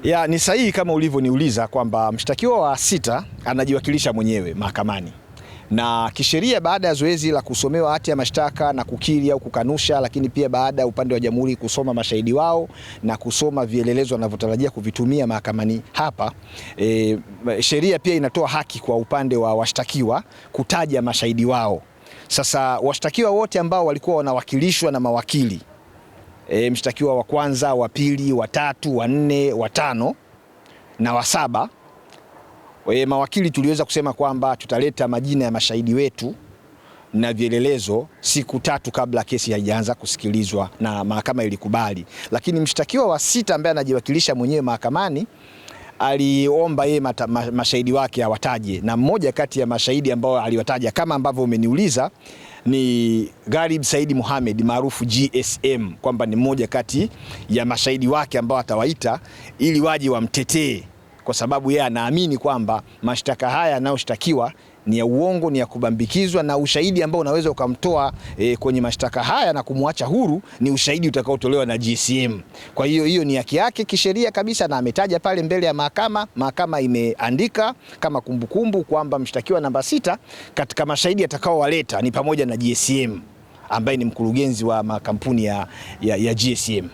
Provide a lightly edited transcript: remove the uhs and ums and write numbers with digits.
Ya, ni sahihi kama ulivyoniuliza kwamba mshtakiwa wa 6 anajiwakilisha mwenyewe mahakamani, na kisheria baada ya zoezi la kusomewa hati ya mashtaka na kukiri au kukanusha, lakini pia baada ya upande wa jamhuri kusoma mashahidi wao na kusoma vielelezo wanavyotarajia kuvitumia mahakamani hapa, sheria pia inatoa haki kwa upande wa washtakiwa kutaja mashahidi wao. Sasa washtakiwa wote ambao walikuwa wanawakilishwa na mawakili, mshtakiwa wa kwanza, wa pili, wa tatu, wa nne, wa tano na wa 7, mawakili tuliweza kusema kwamba tutaleta majina ya mashahidi wetu na vielelezo siku 3 kabla kesi haijaanza kusikilizwa, na mahakama ilikubali. Lakini mshtakiwa wa 6 ambaye anajiwakilisha mwenyewe mahakamani aliomba yeye mashahidi wake awataje, na mmoja kati ya mashahidi ambao aliwataja kama ambavyo umeniuliza ni Garib Said Mohamed maarufu GSM, kwamba ni mmoja kati ya mashahidi wake ambao atawaita ili waje wamtetee, kwa sababu yeye anaamini kwamba mashtaka haya yanayoshtakiwa ni ya uongo, ni ya kubambikizwa, na ushahidi ambao unaweza ukamtoa kwenye mashtaka haya na kumwacha huru ni ushahidi utakaotolewa na GSM. Kwa hiyo ni haki yake kisheria kabisa, na ametaja pale mbele ya mahakama. Mahakama imeandika kama kumbukumbu kwamba mshtakiwa namba 6 katika mashahidi atakaowaleta ni pamoja na GSM ambaye ni mkurugenzi wa makampuni ya GSM.